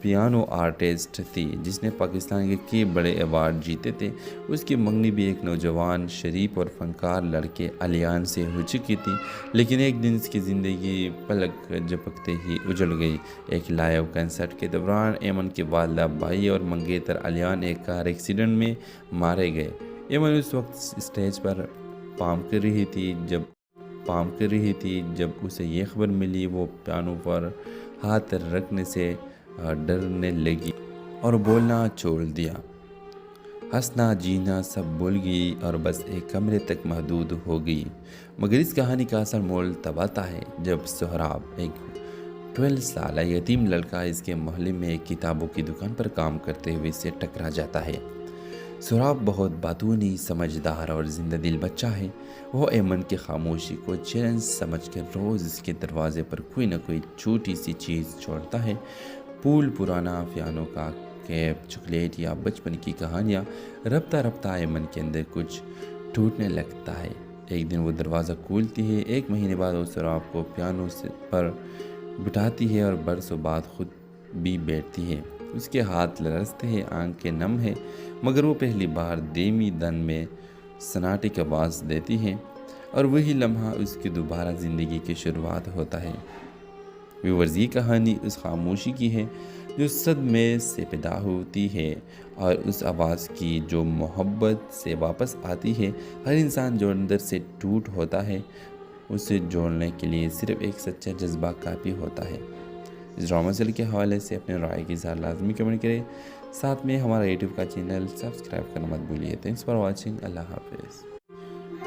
पियानो आर्टिस्ट थी जिसने पाकिस्तान के कई बड़े अवार्ड जीते थे। उसकी मंगनी भी एक नौजवान शरीफ और फनकार लड़के अलियान से हो चुकी थी, लेकिन एक दिन इसकी ज़िंदगी पलक झपकते ही उजड़ गई। एक लाइव कंसर्ट के दौरान एमन के वालिदा भाई और मंगेतर अलियान एक कार एक्सीडेंट में मारे गए। एमन उस वक्त स्टेज पर पाम कर रही थी जब उसे ये खबर मिली। वो पियानो पर हाथ रखने से डरने लगी और बोलना छोड़ दिया। हंसना जीना सब भूल गई और बस एक कमरे तक महदूद हो गई। मगर इस कहानी का असल मोल तब आता है जब सोहराब, एक 12 साल यतीम लड़का, इसके मोहल्ले में एक किताबों की दुकान पर काम करते हुए इससे टकरा जाता है। सोहराब बहुत बातूनी, समझदार और जिंदा दिल बच्चा है। वो एमन की खामोशी को चैलेंज समझकर रोज़ इसके दरवाजे पर कोई ना कोई छोटी सी चीज़ छोड़ता है। फूल, पुराना पियानो का कैप, चॉकलेट या बचपन की कहानियाँ। रफ्ता रफ्ता एमन के अंदर कुछ टूटने लगता है। एक दिन वो दरवाज़ा खोलती है। 1 महीने बाद वो सोहराब को पियानो पर बिठाती है और बरसों बाद खुद भी बैठती है। उसके हाथ लरसते हैं, आंखें नम है, मगर वो पहली बार धीमी दन में सन्नाटे की आवाज़ देती है और वही लम्हा उसकी दोबारा ज़िंदगी की शुरुआत होता है। व्यूअर्स, ये कहानी उस खामोशी की है जो सदमे से पैदा होती है और उस आवाज़ की जो मोहब्बत से वापस आती है। हर इंसान जो अंदर से टूट होता है, उसे जोड़ने के लिए सिर्फ एक सच्चा जज्बा काफ़ी होता है। इस ड्रामा सीरियल के हवाले से अपने राय की इज़हार लाजमी कमेंट करें। साथ में हमारा यूट्यूब का चैनल सब्सक्राइब करना मत भूलिए। Thanks for watching. अल्लाह हाफिज़।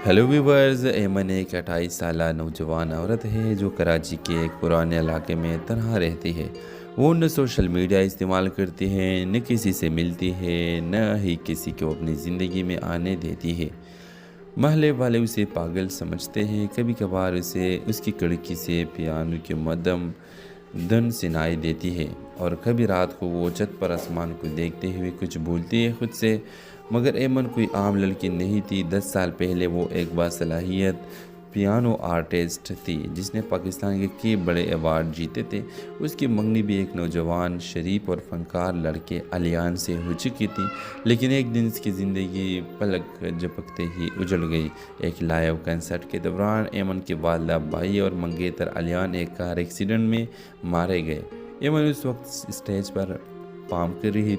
हेलो व्यूवर्स, एमन एक 28 साल नौजवान औरत है जो कराची के एक पुराने इलाके में तनहा रहती है। वो न सोशल मीडिया इस्तेमाल करती है, न किसी से मिलती है, न ही किसी को अपनी ज़िंदगी में आने देती है। महल्ले वाले उसे पागल समझते हैं। कभी कभार उसे उसकी खिड़की से पियानो के मदम धन सुनाई देती है और कभी रात को वो छत पर आसमान को देखते हुए कुछ भूलती है खुद से। मगर एमन कोई आम लड़की नहीं थी। 10 साल पहले वो एक बासलाहियत पियानो आर्टिस्ट थी जिसने पाकिस्तान के कई बड़े अवार्ड जीते थे। उसकी मंगनी भी एक नौजवान शरीफ और फनकार लड़के अलियान से हो चुकी थी, लेकिन एक दिन इसकी ज़िंदगी पलक झपकते ही उजड़ गई। एक लाइव कंसर्ट के दौरान ऐमन के वालिदा भाई और मंगेतर अलियान एक कार एक्सीडेंट में मारे गए। ऐमन उस वक्त स्टेज पर पाम कर रही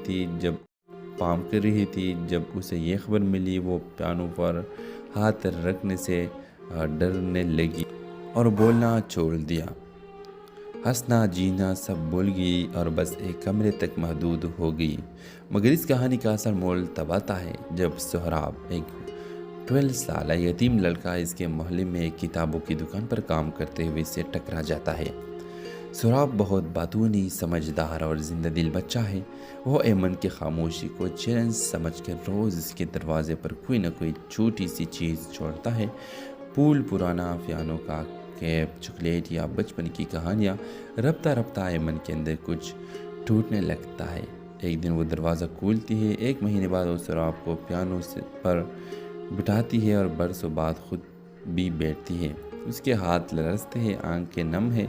थी जब उसे ये खबर मिली। वो पियानो पर हाथ रखने से डरने लगी और बोलना छोड़ दिया। हंसना जीना सब भूल गई और बस एक कमरे तक महदूद हो गई। मगर इस कहानी का असर मोल तब आता है जब सोहराब, एक 12 साल यतीम लड़का, इसके मोहल्ले में एक किताबों की दुकान पर काम करते हुए इससे टकरा जाता है। सोहराब बहुत बातूनी, समझदार और जिंदा दिल बच्चा है। वो ऐमन की खामोशी को चैलेंज समझकर रोज़ इसके दरवाजे पर कोई ना कोई छोटी सी चीज़ छोड़ता है। फूल, पुराना पियानो का कैप, चॉकलेट या बचपन की कहानियाँ। रफ्ता रफ्ता ऐमन के अंदर कुछ टूटने लगता है। एक दिन वो दरवाज़ा खोलती है। 1 महीने बाद वो सोहराब को पियानो पर बिठाती है और बरसों बाद खुद भी बैठती है। उसके हाथ लरसते हैं, आंखें नम है,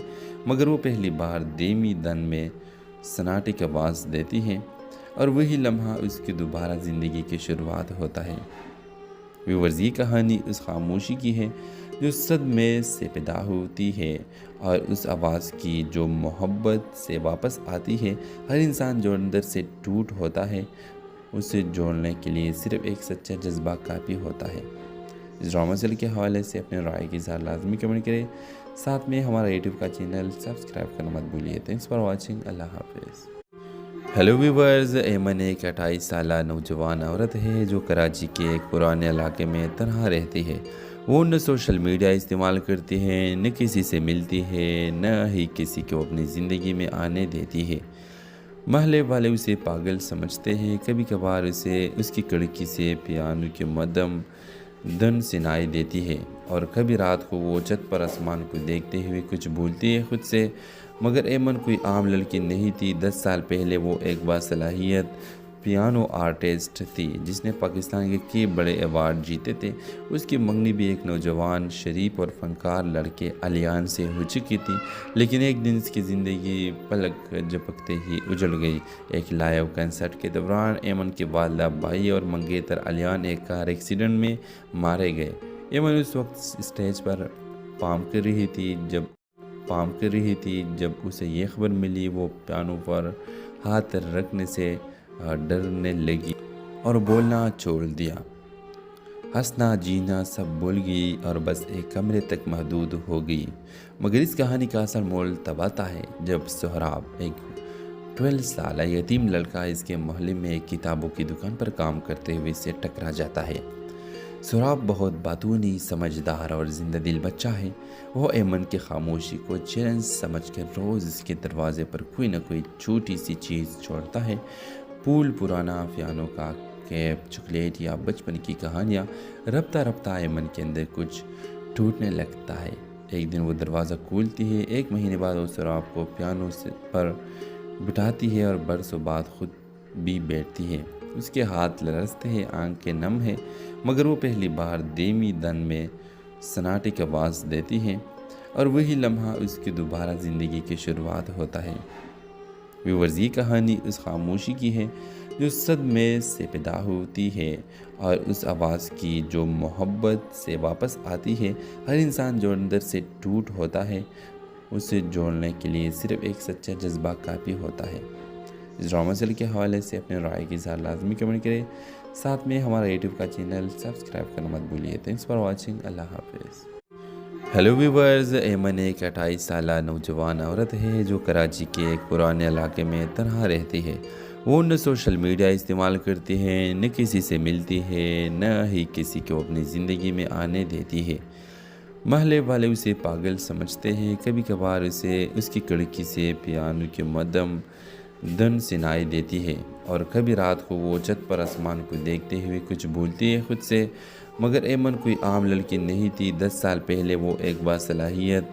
मगर वो पहली बार धीमी धन में सन्नाटे की आवाज़ देती है और वही लम्हा उसकी दोबारा ज़िंदगी की शुरुआत होता है। व्यूअर्स, ये कहानी उस खामोशी की है जो सदमे से पैदा होती है और उस आवाज़ की जो मोहब्बत से वापस आती है। हर इंसान जो अंदर से टूट होता है, उसे जोड़ने के लिए सिर्फ एक सच्चा जज्बा काफ़ी होता है। इस ड्रामा सीरियल के हवाले से अपने राय की इज़हार लाजमी कमेंट करें। साथ में हमारा यूट्यूब का चैनल सब्सक्राइब करना मत भूलिए। Thanks for watching. अल्लाह हाफिज़। हेलो व्यूवर्स, ऐमन एक 28 साल नौजवान औरत है जो कराची के एक पुराने इलाके में तनहा रहती है। वो न सोशल मीडिया इस्तेमाल करती है, न किसी से मिलती है, न ही किसी को अपनी ज़िंदगी में आने देती है। महल्ले वाले उसे पागल समझते हैं। कभी कभार उसे उसकी खिड़की से पियानो के मदम धन सुनाई देती है और कभी रात को वो छत पर आसमान को देखते हुए कुछ भूलती है खुद से। मगर ऐमन कोई आम लड़की नहीं थी। 10 साल पहले वो एक बासलाहियत पियानो आर्टिस्ट थी जिसने पाकिस्तान के कई बड़े अवार्ड जीते थे। उसकी मंगनी भी एक नौजवान शरीफ और फनकार लड़के अलियान से हो चुकी थी, लेकिन एक दिन इसकी ज़िंदगी पलक झपकते ही उजड़ गई। एक लाइव कंसर्ट के दौरान ऐमन के वालिदा भाई और मंगेतर अलियान एक कार एक्सीडेंट में मारे गए। ऐमन उस वक्त स्टेज पर पाम कर रही थी जब उसे ये खबर मिली। वो पियानो पर हाथ रखने से डरने लगी और बोलना छोड़ दिया। हंसना जीना सब भूल गई और बस एक कमरे तक महदूद हो गई। मगर इस कहानी का असर मोल तब आता है जब सोहराब, एक 12 साल यतीम लड़का, इसके मोहल्ले में एक किताबों की दुकान पर काम करते हुए इससे टकरा जाता है। सोहराब बहुत बातूनी, समझदार और जिंदा दिल बच्चा है। वो ऐमन की खामोशी को चैलेंज समझकर रोज़ इसके दरवाजे पर कोई ना कोई छोटी सी चीज़ छोड़ता है। फूल, पुराना पियानो का कैप, चॉकलेट या बचपन की कहानियाँ। रफ्ता रफ्ता ऐमन के अंदर कुछ टूटने लगता है। एक दिन वो दरवाज़ा खोलती है। 1 महीने बाद वो सोहराब को पियानो पर बिठाती है और बरसों बाद खुद भी बैठती है। उसके हाथ लरसते हैं, आंखें नम है, मगर वो पहली बार धीमी धन में सन्नाटे की आवाज़ देती है और वही लम्हा उसकी दोबारा ज़िंदगी की शुरुआत होता है। व्यूअर्स, ये कहानी उस खामोशी की है जो सदमे से पैदा होती है और उस आवाज़ की जो मोहब्बत से वापस आती है। हर इंसान जो अंदर से टूट होता है, उसे जोड़ने के लिए सिर्फ एक सच्चा जज्बा काफ़ी होता है। इस ड्रामा सीरियल के हवाले से अपने राय की इज़हार लाजमी कमेंट करें। साथ में हमारा यूट्यूब का चैनल सब्सक्राइब करना मत भूलिए। Thanks for watching. अल्लाह हाफिज़। हेलो व्यूवर्स, ऐमन एक 28 साल नौजवान औरत है जो कराची के एक पुराने इलाके में तनहा रहती है। वो न सोशल मीडिया इस्तेमाल करती है, न किसी से मिलती है, न ही किसी को अपनी ज़िंदगी में आने देती है। महल्ले वाले उसे पागल समझते हैं। कभी कभार उसे उसकी खिड़की से पियानो के मदम धन सुनाई देती है और कभी रात को वो छत पर आसमान को देखते हुए कुछ भूलती है खुद से। मगर ऐमन कोई आम लड़की नहीं थी। 10 साल पहले वो एक बासलाहियत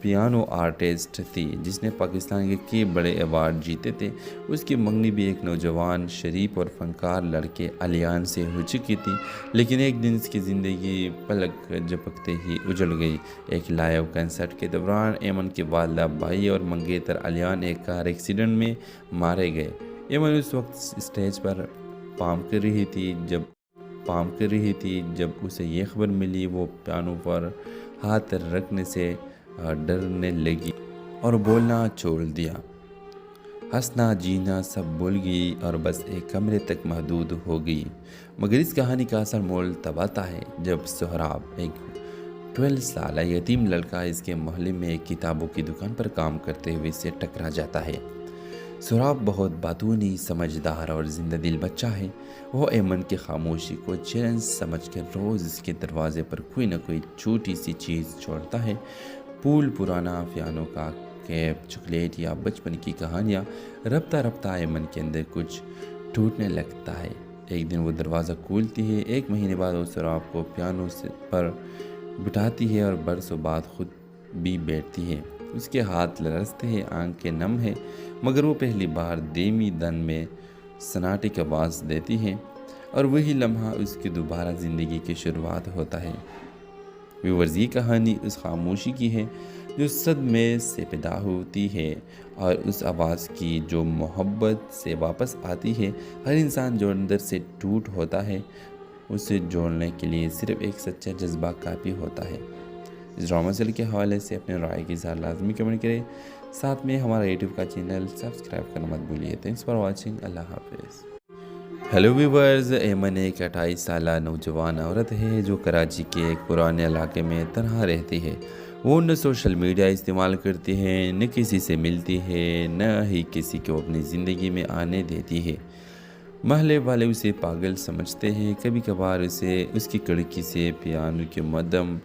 पियानो आर्टिस्ट थी जिसने पाकिस्तान के कई बड़े अवार्ड जीते थे। उसकी मंगनी भी एक नौजवान शरीफ और फनकार लड़के अलियान से हो चुकी थी, लेकिन एक दिन इसकी ज़िंदगी पलक झपकते ही उजड़ गई। एक लाइव कंसर्ट के दौरान ऐमन के वालिदा भाई और मंगेतर अलियान एक कार एक्सीडेंट में मारे गए। ऐमन उस वक्त स्टेज पर पाम कर रही थी जब उसे ये खबर मिली। वो पियानो पर हाथ रखने से डरने लगी और बोलना छोड़ दिया। हंसना जीना सब भूल गई और बस एक कमरे तक महदूद हो गई। मगर इस कहानी का असल मोल तब आता है जब सोहराब, एक 12 साल यतीम लड़का, इसके मोहल्ले में एक किताबों की दुकान पर काम करते हुए इससे टकरा जाता है। सोहराब बहुत बातूनी, समझदार और जिंदा दिल बच्चा है। वो ऐमन की खामोशी को चैलेंज समझकर रोज़ इसके दरवाजे पर कोई ना कोई छोटी सी चीज़ छोड़ता है। फूल, पुराना पियानो का कैप, चॉकलेट या बचपन की कहानियाँ। रफ्ता रफ्ता ऐमन के अंदर कुछ टूटने लगता है। एक दिन वो दरवाज़ा खोलती है। 1 महीने बाद वो सोहराब को पियानो पर बिठाती है और बरसों बाद खुद भी बैठती है। उसके हाथ लरसते हैं, आंखें नम है, मगर वो पहली बार धीमी दन में सन्नाटे की आवाज़ देती है और वही लम्हा उसकी दोबारा ज़िंदगी की शुरुआत होता है। व्यूअर्स, ये कहानी उस खामोशी की है जो सदमे से पैदा होती है और उस आवाज़ की जो मोहब्बत से वापस आती है। हर इंसान जो अंदर से टूट होता है, उसे जोड़ने के लिए सिर्फ एक सच्चा जज्बा काफ़ी होता है। इस ड्रामा सीरियल के हवाले से अपने राय के साथ लाजमी कमेंट करें। साथ में हमारा यूट्यूब का चैनल सब्सक्राइब करना मत भूलिए। Thanks for watching. अल्लाह हाफिज़। हेलो व्यूवर्स, ऐमन एक 28 साल नौजवान औरत है जो कराची के एक पुराने इलाके में तनहा रहती है। वो न सोशल मीडिया इस्तेमाल करती है, न किसी से मिलती है, न ही किसी को अपनी ज़िंदगी में आने देती है। महल्ले वाले उसे पागल समझते हैं। कभी कभार उसे उसकी खिड़की से पियानो की मदम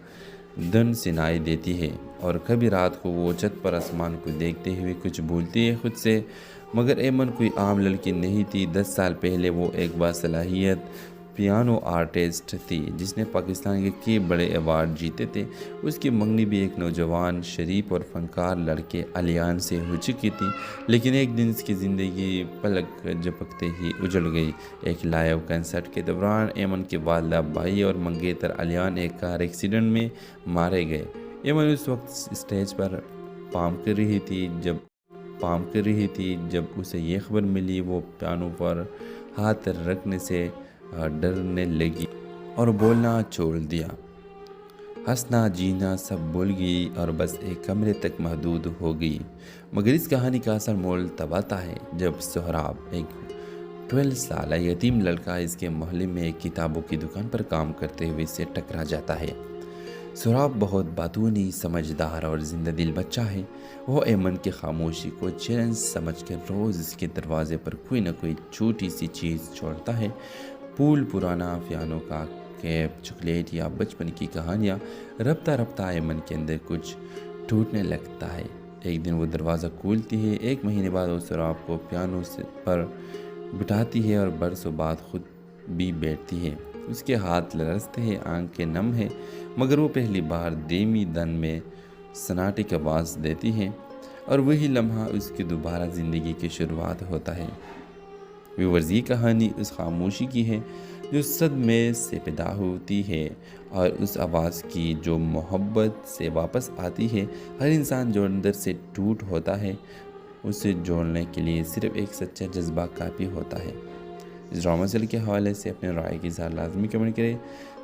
धन सुनाई देती है और कभी रात को वो छत पर आसमान को देखते हुए कुछ भूलती है खुद से। मगर ऐमन कोई आम लड़की नहीं थी। 10 साल पहले वो एक बासलाहियत पियानो आर्टिस्ट थी जिसने पाकिस्तान के कई बड़े अवार्ड जीते थे। उसकी मंगनी भी एक नौजवान शरीफ और फनकार लड़के अलियान से हो चुकी थी, लेकिन एक दिन इसकी ज़िंदगी पलक झपकते ही उजड़ गई। एक लाइव कंसर्ट के दौरान ऐमन के वालिदा भाई और मंगेतर अलियान एक कार एक्सीडेंट में मारे गए। ऐमन उस वक्त स्टेज पर पाम कर रही थी जब उसे ये खबर मिली। वो पियानो पर हाथ रखने से डरने लगी और बोलना छोड़ दिया। हंसना जीना सब भूल गई और बस एक कमरे तक महदूद हो गई। मगर इस कहानी का असल मोल तब आता है जब सोहराब, एक 12 साल यतीम लड़का, इसके मोहल्ले में एक किताबों की दुकान पर काम करते हुए इससे टकरा जाता है। सोहराब बहुत बातूनी, समझदार और जिंदा दिल बच्चा है। वो ऐमन की खामोशी को चैलेंज समझकर रोज़ इसके दरवाजे पर कोई ना कोई छोटी सी चीज़ छोड़ता है। फूल, पुराना पियानो का कैप, चॉकलेट या बचपन की कहानियाँ। रफ्ता रफ्ता ऐमन के अंदर कुछ टूटने लगता है। एक दिन वो दरवाज़ा खोलती है। 1 महीने बाद वो सोहराब को पियानो पर बिठाती है और बरसों बाद खुद भी बैठती है। उसके हाथ लरसते हैं, आंखें नम है, मगर वो पहली बार धीमी दन में सन्नाटे की आवाज़ देती है और वही लम्हा उसकी दोबारा ज़िंदगी की शुरुआत होता है। व्यूअर्स, ये कहानी उस खामोशी की है जो सदमे से पैदा होती है और उस आवाज़ की जो मोहब्बत से वापस आती है। हर इंसान जो अंदर से टूट होता है, उसे जोड़ने के लिए सिर्फ एक सच्चा जज्बा काफ़ी होता है। इस ड्रामा सीरियल के हवाले से अपने राय के साथ लाजमी कमेंट करें।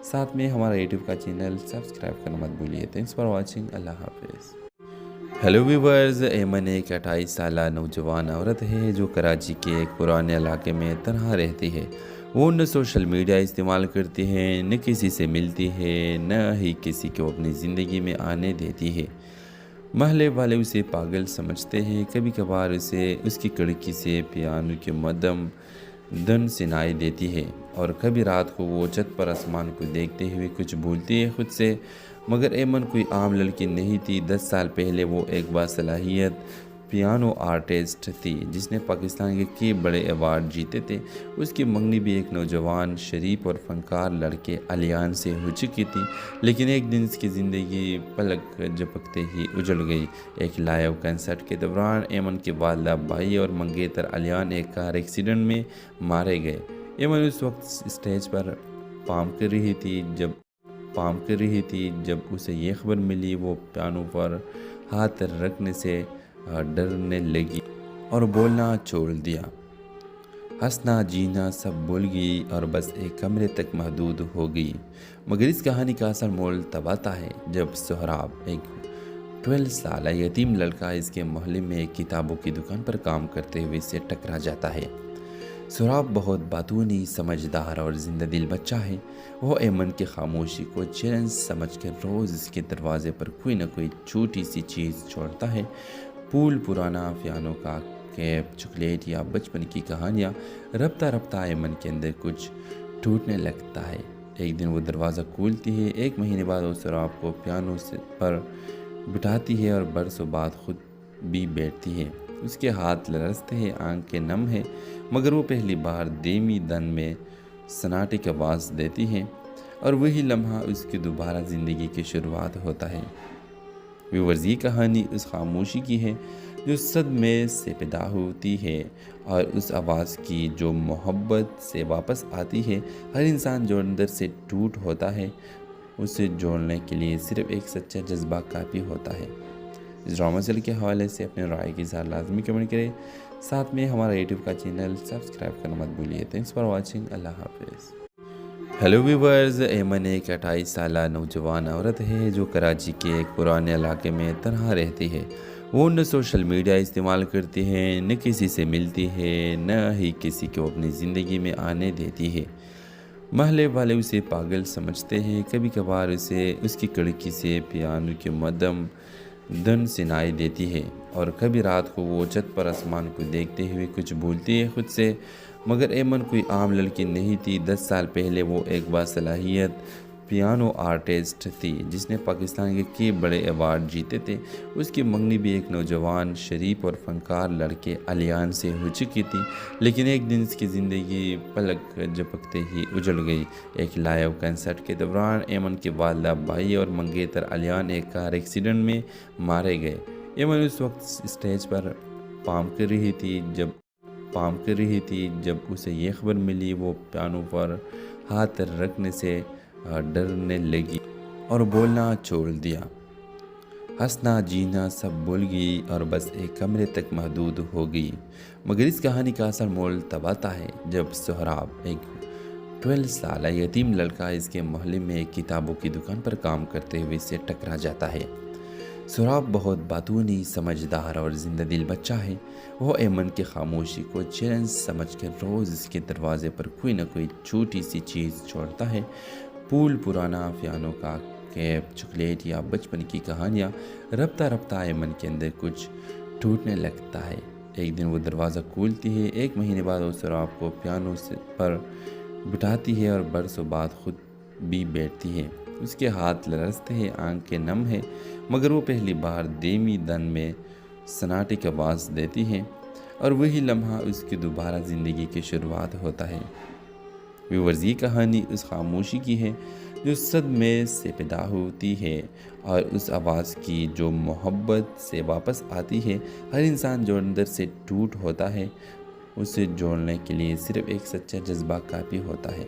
साथ में हमारा यूट्यूब का चैनल सब्सक्राइब करना मत भूलिए। Thanks for watching. अल्लाह हाफिज़। हेलो व्यूवर्स, ऐमन एक 28 साल नौजवान औरत है जो कराची के एक पुराने इलाके में तनहा रहती है। वो न सोशल मीडिया इस्तेमाल करती है, न किसी से मिलती है, न ही किसी को अपनी ज़िंदगी में आने देती है। महल्ले वाले उसे पागल समझते हैं। कभी कभार उसे उसकी खिड़की से पियानो की मदम धन सुनाई देती है और कभी रात को वो छत पर आसमान को देखते हुए कुछ भूलती है खुद से। मगर ऐमन कोई आम लड़की नहीं थी। 10 साल पहले वो एक बासलाहियत पियानो आर्टिस्ट थी जिसने पाकिस्तान के कई बड़े अवार्ड जीते थे। उसकी मंगनी भी एक नौजवान शरीफ और फनकार लड़के अलियान से हो चुकी थी, लेकिन एक दिन इसकी ज़िंदगी पलक झपकते ही उजड़ गई। एक लाइव कंसर्ट के दौरान एमन के वालिदा भाई और मंगेतर अलियान एक कार एक्सीडेंट में मारे गए। एमन उस वक्त स्टेज पर परफॉर्म कर रही थी जब उसे ये खबर मिली। वो पियानो पर हाथ रखने से डरने लगी और बोलना छोड़ दिया। हंसना जीना सब भूल गई और बस एक कमरे तक महदूद हो गई। मगर इस कहानी का असल मोल तब आता है जब सोहराब, एक 12 साल यतीम लड़का, इसके मोहल्ले में एक किताबों की दुकान पर काम करते हुए इससे टकरा जाता है। सोहराब बहुत बातूनी, समझदार और जिंदा दिल बच्चा है। वो एमन की खामोशी को चैलेंज समझकर रोज़ इसके दरवाजे पर कोई ना कोई छोटी सी चीज़ छोड़ता है। फूल, पुराना पियानो का कैप, चॉकलेट या बचपन की कहानियाँ। रफ्ता रफ्ता एमन के अंदर कुछ टूटने लगता है। एक दिन वो दरवाज़ा खोलती है। 1 महीने बाद वो सोहराब को पियानो पर बिठाती है और बरसों बाद खुद भी बैठती है। उसके हाथ लरसते हैं, आंखें नम है, मगर वो पहली बार धीमी धन में सन्नाटे की आवाज़ देती है और वही लम्हा उसकी दोबारा ज़िंदगी की शुरुआत होता है। व्यूअर्स, ये कहानी उस खामोशी की है जो सदमे से पैदा होती है और उस आवाज़ की जो मोहब्बत से वापस आती है। हर इंसान जो अंदर से टूट होता है, उसे जोड़ने के लिए सिर्फ एक सच्चा जज्बा काफ़ी होता है। इस ड्रामा सीरियल के हवाले से अपने राय की इज़हार लाजमी कमेंट करें। साथ में हमारा यूट्यूब का चैनल सब्सक्राइब करना मत भूलिए। Thanks for watching. अल्लाह हाफिज़। हेलो व्यूवर्स, एमन एक 28 साल नौजवान औरत है जो कराची के एक पुराने इलाके में तनहा रहती है। वो न सोशल मीडिया इस्तेमाल करती है, न किसी से मिलती है, न ही किसी को अपनी ज़िंदगी में आने देती है। महल्ले वाले उसे पागल समझते हैं। कभी कभार उसे उसकी खिड़की से पियानो के मदम धन सुनाई देती है और कभी रात को वो छत पर आसमान को देखते हुए कुछ भूलती है खुद से। मगर एमन कोई आम लड़की नहीं थी। 10 साल पहले वो एक बासलाहियत पियानो आर्टिस्ट थी जिसने पाकिस्तान के कई बड़े अवार्ड जीते थे। उसकी मंगनी भी एक नौजवान शरीफ और फनकार लड़के अलियान से हो चुकी थी, लेकिन एक दिन इसकी ज़िंदगी पलक झपकते ही उजड़ गई। एक लाइव कंसर्ट के दौरान एमन के वालिदा भाई और मंगेतर अलियान एक कार एक्सीडेंट में मारे गए। एमन उस वक्त स्टेज पर परफॉर्म कर रही थी जब उसे ये खबर मिली। वो पियानो पर हाथ रखने से डरने लगी और बोलना छोड़ दिया। हंसना जीना सब भूल गई और बस एक कमरे तक महदूद हो गई। मगर इस कहानी का असल मोल तब आता है जब सोहराब, एक 12 साल यतीम लड़का, इसके मोहल्ले में एक किताबों की दुकान पर काम करते हुए इससे टकरा जाता है। सोहराब बहुत बातूनी, समझदार और जिंदा दिल बच्चा है। वो एमन की खामोशी को चैलेंज समझकर रोज़ इसके दरवाजे पर कोई ना कोई छोटी सी चीज़ छोड़ता है। फूल, पुराना पियानो का कैप, चॉकलेट या बचपन की कहानियाँ। रफ्ता रफ्ता एमन के अंदर कुछ टूटने लगता है। एक दिन वो दरवाज़ा खोलती है। 1 महीने बाद वो सोहराब को पियानो पर बिठाती है और बरसों बाद खुद भी बैठती है। उसके हाथ लरसते हैं, आंखें नम है, मगर वो पहली बार धीमी धन में सन्नाटे की आवाज़ देती है और वही लम्हा उसकी दोबारा ज़िंदगी की शुरुआत होता है। व्यूअर्स, ये कहानी उस खामोशी की है जो सदमे से पैदा होती है और उस आवाज़ की जो मोहब्बत से वापस आती है। हर इंसान जो अंदर से टूट होता है, उसे जोड़ने के लिए सिर्फ एक सच्चा जज्बा काफ़ी होता है।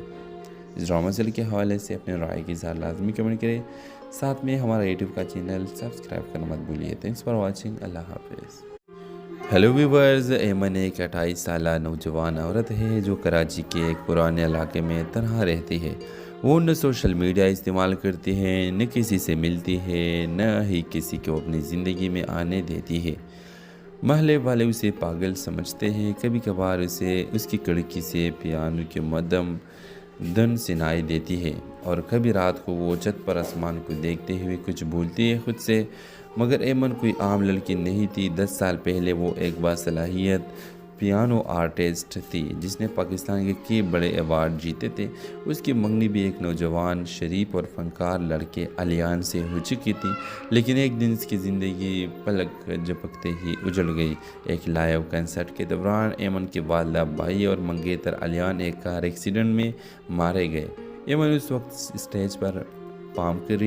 इस ड्रामा सीरियल के हवाले से अपने राय की इज़हार लाजमी कमेंट करें। साथ में हमारा यूट्यूब का चैनल सब्सक्राइब करना मत भूलिए। Thanks for watching. अल्लाह हाफिज़। हेलो व्यूवर्स, एमन एक 28 साल नौजवान औरत है जो कराची के एक पुराने इलाके में तनहा रहती है। वो न सोशल मीडिया इस्तेमाल करती है, न किसी से मिलती है, न ही किसी को अपनी ज़िंदगी में आने देती है। महल्ले वाले उसे पागल समझते हैं। कभी कभार उसे उसकी खिड़की से पियानो के मदम धन सुनाई देती है और कभी रात को वो छत पर आसमान को देखते हुए कुछ भूलती है खुद से। मगर एमन कोई आम लड़की नहीं थी। 10 साल पहले वो एक बासलाहियत پیانو آرٹسٹ تھی جس نے پاکستان کے کئی بڑے ایوارڈ جیتے تھے۔ اس کی منگنی بھی ایک نوجوان شریف اور فنکار لڑکے علیان سے ہو چکی تھی، لیکن ایک دن اس کی زندگی پلک جھپکتے ہی اجڑ گئی۔ ایک لائیو کنسرٹ کے دوران ایمن کی والدہ بھائی اور منگیتر علیان ایک کار ایکسیڈنٹ میں مارے گئے۔ ایمن اس وقت اسٹیج پر پام کر رہی